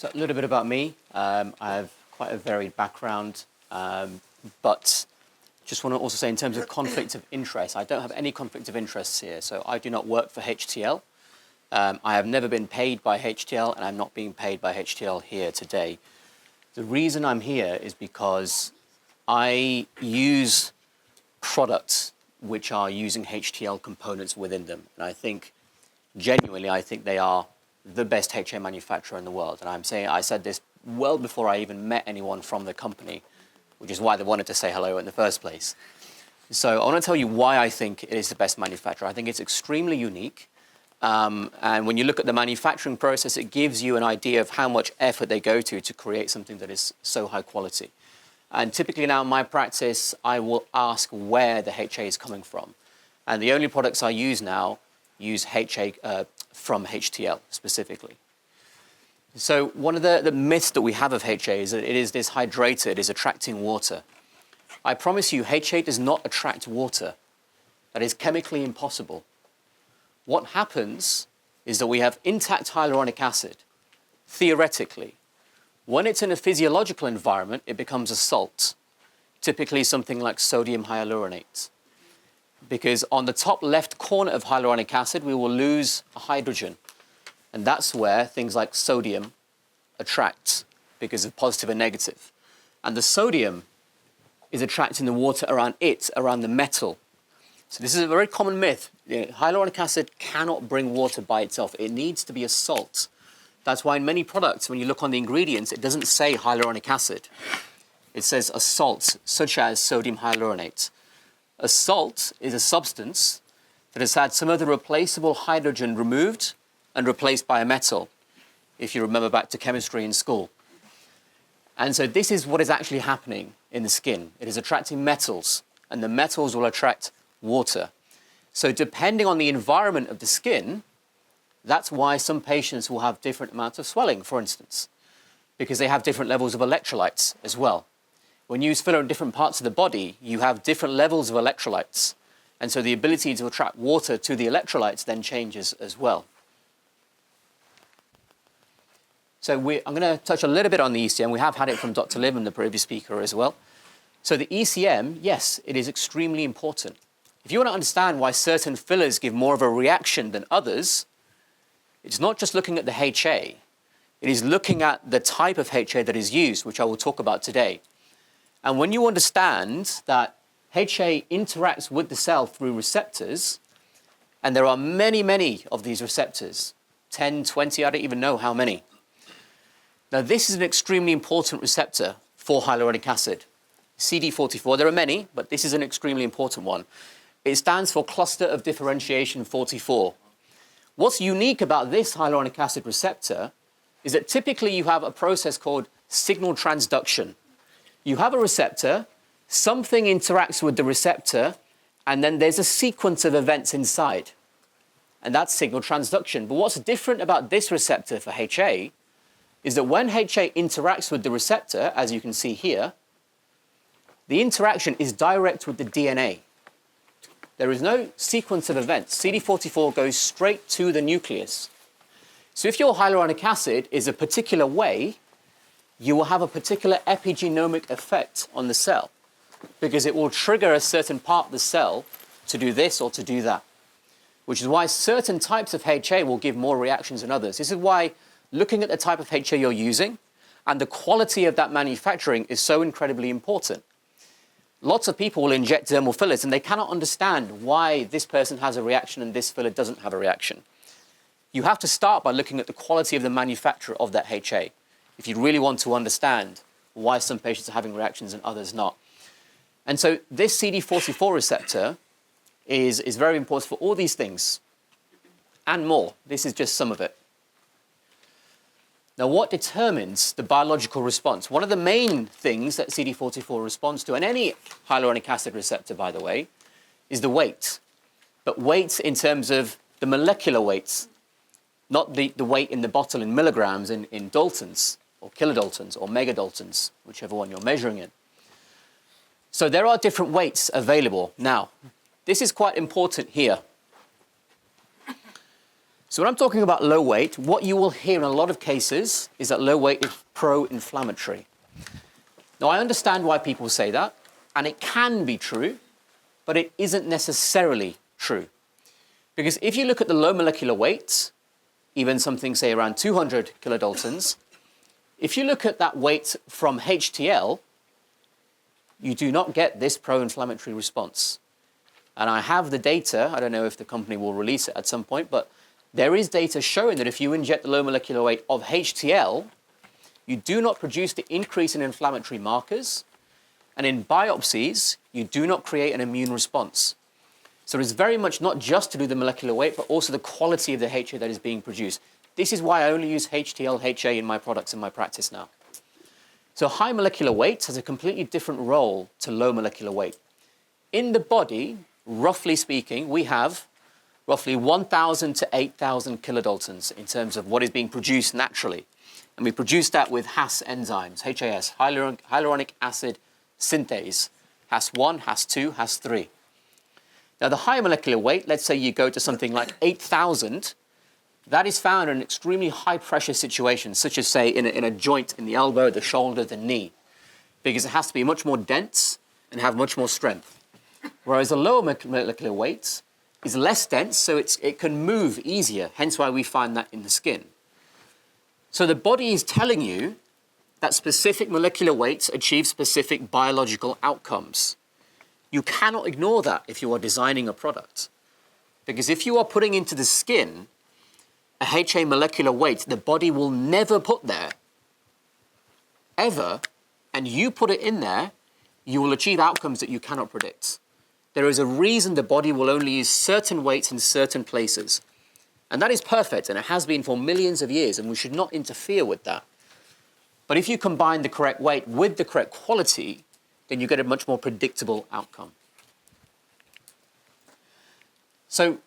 So a little bit about me. I have quite a varied background, but just want to also say in terms of conflict of interest, I don't have any conflict of interests here. So I do not work for HTL. I have never been paid by HTL, and I'm not being paid by HTL here today. The reason I'm here is because I use products which are using HTL components within them. And I think, genuinely, I think they are the best HA manufacturer in the world. And I said this well before I even met anyone from the company, which is why they wanted to say hello in the first place. So I want to tell you why I think it is the best manufacturer. I think it's extremely unique. And when you look at the manufacturing process, it gives you an idea of how much effort they go to create something that is so high quality. And typically now in my practice, I will ask where the HA is coming from. And the only products I use now use HA from HTL specifically. So one of the myths that we have of HA is that it is this hydrator, it is attracting water. I promise you, HA does not attract water. That is chemically impossible. What happens is that we have intact hyaluronic acid, theoretically. When it's in a physiological environment, it becomes a salt, typically something like sodium hyaluronate. Because on the top left corner of hyaluronic acid, we will lose a hydrogen. And that's where things like sodium attract because of positive and negative. And the sodium is attracting the water around it, around the metal. So this is a very common myth. Hyaluronic acid cannot bring water by itself. It needs to be a salt. That's why in many products, when you look on the ingredients, it doesn't say hyaluronic acid. It says a salt, such as sodium hyaluronate. A salt is a substance that has had some of the replaceable hydrogen removed and replaced by a metal, if you remember back to chemistry in school. And so this is what is actually happening in the skin. It is attracting metals, and the metals will attract water. So depending on the environment of the skin, that's why some patients will have different amounts of swelling, for instance, because they have different levels of electrolytes as well. When you use filler in different parts of the body, you have different levels of electrolytes. And so the ability to attract water to the electrolytes then changes as well. So I'm going to touch a little bit on the ECM. We have had it from Dr. Lim and the previous speaker as well. So the ECM, yes, it is extremely important. If you want to understand why certain fillers give more of a reaction than others, it's not just looking at the HA. It is looking at the type of HA that is used, which I will talk about today. And when you understand that HA interacts with the cell through receptors, and there are many, many of these receptors, 10, 20, I don't even know how many. Now, this is an extremely important receptor for hyaluronic acid. CD44, there are many, but this is an extremely important one. It stands for cluster of differentiation 44. What's unique about this hyaluronic acid receptor is that typically you have a process called signal transduction. You have a receptor, something interacts with the receptor, and then there's a sequence of events inside. And that's signal transduction. But what's different about this receptor for HA is that when HA interacts with the receptor, as you can see here, the interaction is direct with the DNA. There is no sequence of events. CD44 goes straight to the nucleus. So if your hyaluronic acid is a particular way, you will have a particular epigenomic effect on the cell because it will trigger a certain part of the cell to do this or to do that, which is why certain types of HA will give more reactions than others. This is why looking at the type of HA you're using and the quality of that manufacturing is so incredibly important. Lots of people will inject dermal fillers and they cannot understand why this person has a reaction and this filler doesn't have a reaction. You have to start by looking at the quality of the manufacturer of that HA if you really want to understand why some patients are having reactions and others not. And so this CD44 receptor is very important for all these things and more. This is just some of it. Now, what determines the biological response? One of the main things that CD44 responds to, and any hyaluronic acid receptor, by the way, is the weight. But weight in terms of the molecular weights, not the weight in the bottle in milligrams in daltons, or kilodaltons, or megadaltons, whichever one you're measuring in. So there are different weights available. Now, this is quite important here. So when I'm talking about low weight, what you will hear in a lot of cases is that low weight is pro-inflammatory. Now, I understand why people say that, and it can be true, but it isn't necessarily true. Because if you look at the low molecular weight, even something, say, around 200 kilodaltons, if you look at that weight from HTL, you do not get this pro-inflammatory response. And I have the data, I don't know if the company will release it at some point, but there is data showing that if you inject the low molecular weight of HTL, you do not produce the increase in inflammatory markers, and in biopsies, you do not create an immune response. So it's very much not just to do the molecular weight, but also the quality of the HA that is being produced. This is why I only use HTL HA in my products in my practice now. So high molecular weight has a completely different role to low molecular weight. In the body, roughly speaking, we have roughly 1,000 to 8,000 kilodaltons in terms of what is being produced naturally. And we produce that with HAS enzymes, HAS, hyaluronic acid synthase, HAS1, HAS2, HAS3. Now, the higher molecular weight, let's say you go to something like 8,000, that is found in extremely high pressure situations, such as, say, in a joint in the elbow, the shoulder, the knee, because it has to be much more dense and have much more strength. Whereas the lower molecular weight is less dense, so it can move easier, hence why we find that in the skin. So the body is telling you that specific molecular weights achieve specific biological outcomes. You cannot ignore that if you are designing a product. Because if you are putting into the skin a HA molecular weight the body will never put there, ever, and you put it in there, you will achieve outcomes that you cannot predict. There is a reason the body will only use certain weights in certain places. And that is perfect, and it has been for millions of years, and we should not interfere with that. But if you combine the correct weight with the correct quality, then you get a much more predictable outcome. So,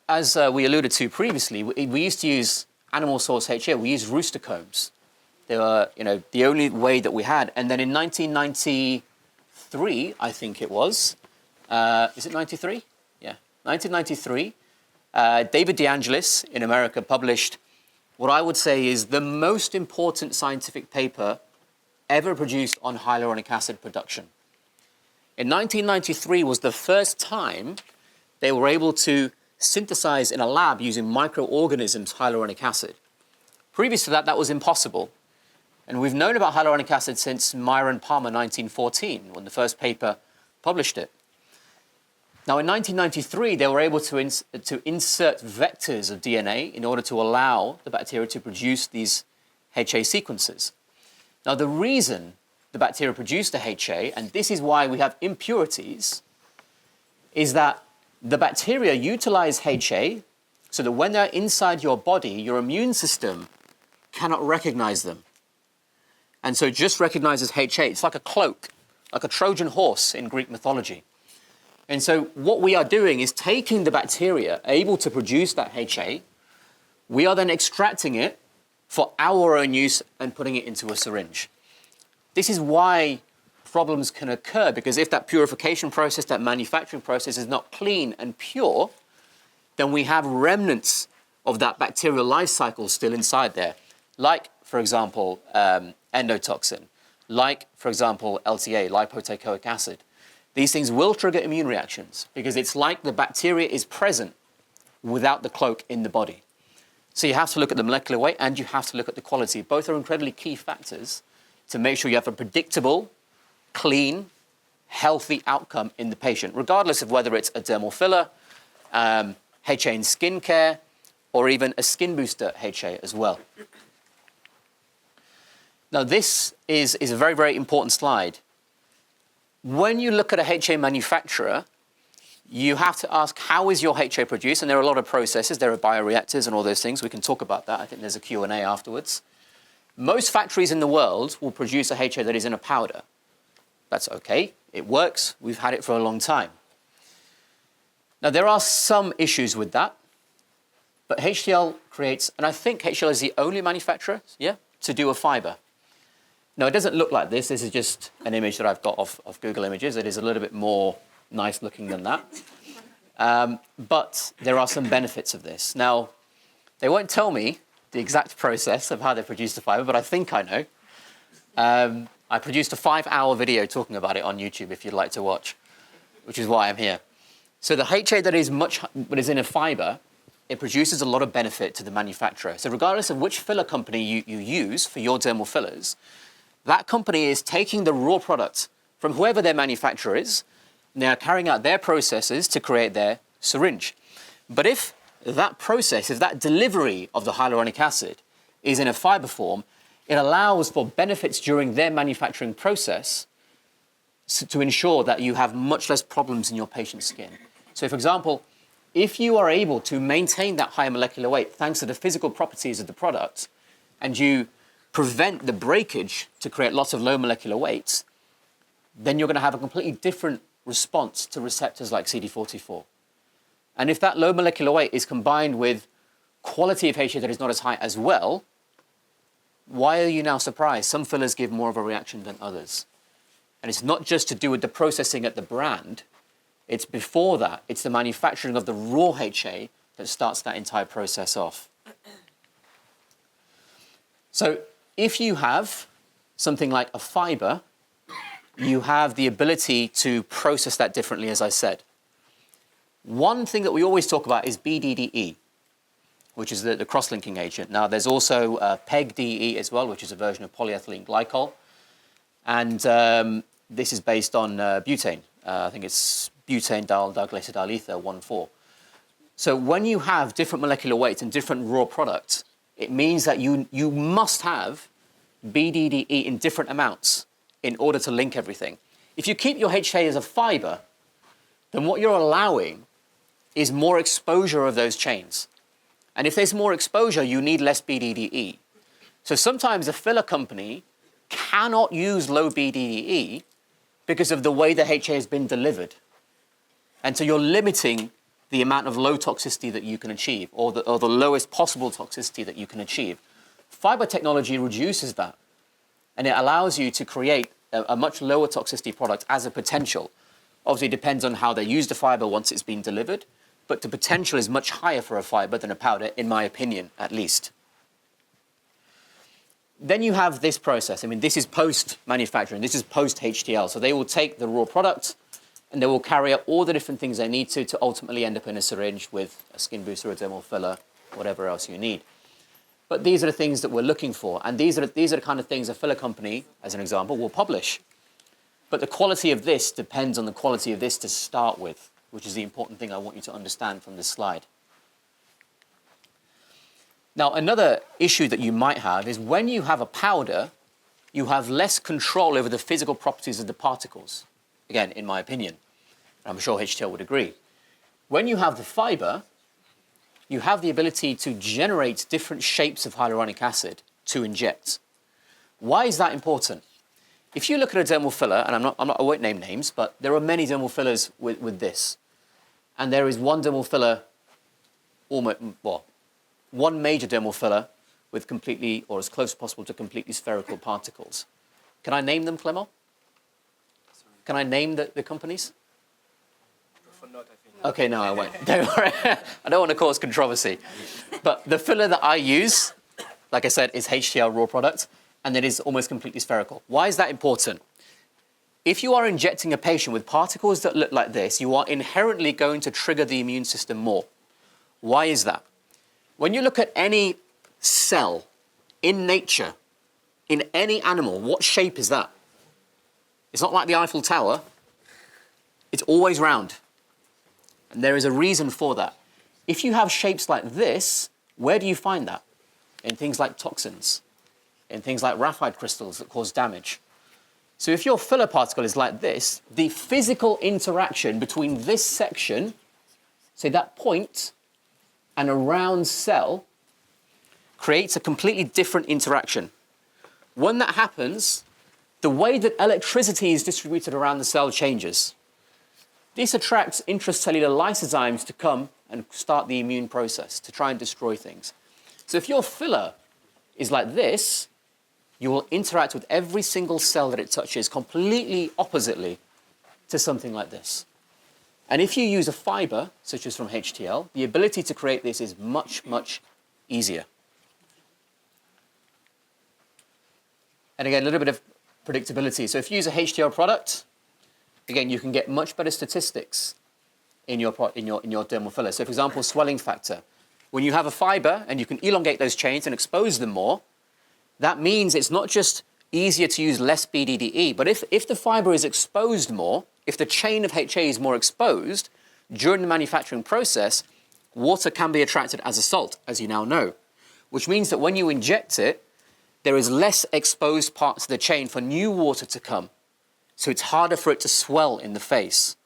as we alluded to previously, we used to use animal source HA. We used rooster combs. They were, the only way that we had. And then in 1993, I think it was, is it 93? Yeah, 1993, David DeAngelis in America published what I would say is the most important scientific paper ever produced on hyaluronic acid production. In 1993 was the first time they were able to synthesize in a lab using microorganisms hyaluronic acid. Previous to that, that was impossible. And we've known about hyaluronic acid since Myron Palmer 1914, when the first paper published it. Now, in 1993, they were able to insert vectors of DNA in order to allow the bacteria to produce these HA sequences. Now, the reason the bacteria produce the HA, and this is why we have impurities, is that the bacteria utilize HA so that when they're inside your body, your immune system cannot recognize them. And so it just recognizes HA. It's like a cloak, like a Trojan horse in Greek mythology. And so what we are doing is taking the bacteria able to produce that HA, we are then extracting it for our own use and putting it into a syringe. This is why problems can occur, because if that purification process, that manufacturing process is not clean and pure, then we have remnants of that bacterial life cycle still inside there. Like, for example, endotoxin, like, for example, LTA, lipoteichoic acid. These things will trigger immune reactions because it's like the bacteria is present without the cloak in the body. So you have to look at the molecular weight and you have to look at the quality. Both are incredibly key factors to make sure you have a predictable, clean, healthy outcome in the patient, regardless of whether it's a dermal filler, HA in skincare, or even a skin booster HA as well. Now, this is a very, very important slide. When you look at a HA manufacturer, you have to ask, how is your HA produced? And there are a lot of processes. There are bioreactors and all those things. We can talk about that. I think there's a Q&A afterwards. Most factories in the world will produce a HA that is in a powder. That's okay. It works. We've had it for a long time. Now, there are some issues with that. But HTL creates, and I think HTL is the only manufacturer, to do a fiber. Now, it doesn't look like this. This is just an image that I've got off Google Images. It is a little bit more nice looking than that. But there are some benefits of this. Now, They won't tell me the exact process of how they produce the fiber, but I think I know. I produced a 5-hour video talking about it on YouTube if you'd like to watch, which is why I'm here. So the HA that is in a fiber, it produces a lot of benefit to the manufacturer. So regardless of which filler company you use for your dermal fillers, that company is taking the raw product from whoever their manufacturer is, and they are carrying out their processes to create their syringe. But if that process, if that delivery of the hyaluronic acid is in a fiber form, it allows for benefits during their manufacturing process to ensure that you have much less problems in your patient's skin. So for example, if you are able to maintain that higher molecular weight thanks to the physical properties of the product, and you prevent the breakage to create lots of low molecular weights, then you're going to have a completely different response to receptors like CD44. And if that low molecular weight is combined with quality of HA that is not as high as well, why are you now surprised? Some fillers give more of a reaction than others. And it's not just to do with the processing at the brand, it's before that, it's the manufacturing of the raw HA that starts that entire process off. So if you have something like a fiber, you have the ability to process that differently, as I said. One thing that we always talk about is BDDE, which is the cross-linking agent. Now, there's also PEG-DE as well, which is a version of polyethylene glycol. And this is based on butane. I think it's butane diglycidyl ether 1,4. So when you have different molecular weights and different raw products, it means that you must have BDDE in different amounts in order to link everything. If you keep your HA as a fiber, then what you're allowing is more exposure of those chains. And if there's more exposure, you need less BDDE. So sometimes a filler company cannot use low BDDE because of the way the HA has been delivered. And so you're limiting the amount of low toxicity that you can achieve, or the lowest possible toxicity that you can achieve. Fiber technology reduces that, and it allows you to create a much lower toxicity product as a potential. Obviously, it depends on how they use the fiber once it's been delivered, but the potential is much higher for a fiber than a powder, in my opinion, at least. Then you have this process. I mean, this is post-manufacturing. This is post-HTL. So they will take the raw product, and they will carry out all the different things they need to ultimately end up in a syringe with a skin booster, a dermal filler, whatever else you need. But these are the things that we're looking for. And these are the kind of things a filler company, as an example, will publish. But the quality of this depends on the quality of this to start with, which is the important thing I want you to understand from this slide. Now, another issue that you might have is when you have a powder, you have less control over the physical properties of the particles. Again, in my opinion. I'm sure HTL would agree. When you have the fiber, you have the ability to generate different shapes of hyaluronic acid to inject. Why is that important? If you look at a dermal filler, and I won't name names, but there are many dermal fillers with this. And there is one dermal filler, one major dermal filler with completely, or as close as possible to completely spherical particles. Can I name them, Clément? Can I name the companies? Not, I think. Okay, no, I won't. Don't worry. I don't want to cause controversy. But the filler that I use, like I said, is HTL raw product, and it is almost completely spherical. Why is that important? If you are injecting a patient with particles that look like this, you are inherently going to trigger the immune system more. Why is that? When you look at any cell in nature, in any animal, what shape is that? It's not like the Eiffel Tower. It's always round. And there is a reason for that. If you have shapes like this, where do you find that? In things like toxins, in things like graphite crystals that cause damage. So if your filler particle is like this, the physical interaction between this section, say that point, and a round cell, creates a completely different interaction. When that happens, the way that electricity is distributed around the cell changes. This attracts intracellular lysozymes to come and start the immune process, to try and destroy things. So if your filler is like this, you will interact with every single cell that it touches completely oppositely to something like this. And if you use a fiber, such as from HTL, the ability to create this is much, much easier. And again, a little bit of predictability. So if you use a HTL product, again, you can get much better statistics in your dermal filler. So for example, swelling factor. When you have a fiber and you can elongate those chains and expose them more, that means it's not just easier to use less BDDE, but if the fiber is exposed more, if the chain of HA is more exposed during the manufacturing process, water can be attracted as a salt, as you now know, which means that when you inject it, there is less exposed parts of the chain for new water to come. So it's harder for it to swell in the face.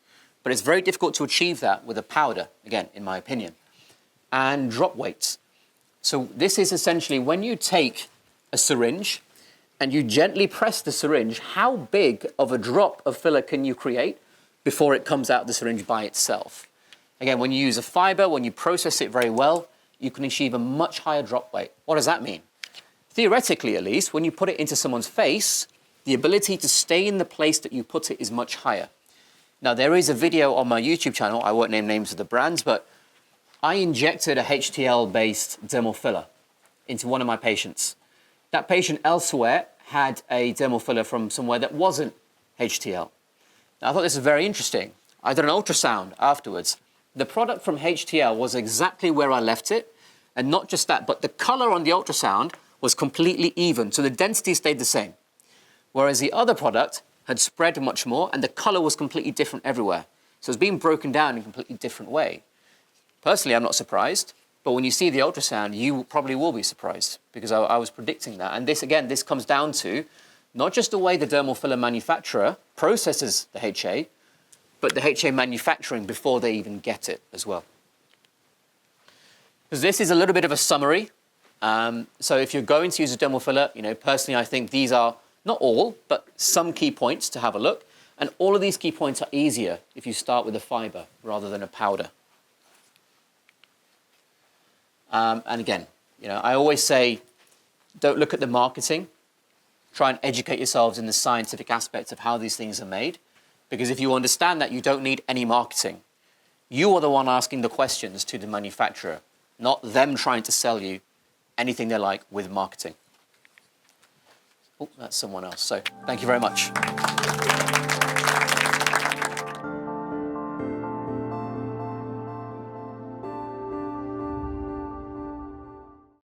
But it's very difficult to achieve that with a powder, again, in my opinion. And drop weights. So this is essentially when you take a syringe and you gently press the syringe, how big of a drop of filler can you create before it comes out of the syringe by itself? Again, when you use a fiber, when you process it very well, you can achieve a much higher drop weight. What does that mean? Theoretically, at least, when you put it into someone's face, the ability to stay in the place that you put it is much higher. Now, there is a video on my YouTube channel, I won't name names of the brands, but I injected a HTL-based dermal filler into one of my patients. That patient elsewhere had a dermal filler from somewhere that wasn't HTL. Now, I thought this was very interesting. I did an ultrasound afterwards. The product from HTL was exactly where I left it, and not just that, but the color on the ultrasound was completely even, so the density stayed the same. Whereas the other product had spread much more, and the color was completely different everywhere. So it's being broken down in a completely different way. Personally, I'm not surprised, but when you see the ultrasound, you probably will be surprised, because I was predicting that. And this, again, this comes down to not just the way the dermal filler manufacturer processes the HA, but the HA manufacturing before they even get it as well. Because this is a little bit of a summary. So if you're going to use a dermal filler, personally, I think these are not all, but some key points to have a look. And all of these key points are easier if you start with a fiber rather than a powder. And again, I always say, don't look at the marketing. Try and educate yourselves in the scientific aspect of how these things are made. Because if you understand that, you don't need any marketing. You are the one asking the questions to the manufacturer, not them trying to sell you anything they like with marketing. Oh, that's someone else. So thank you very much.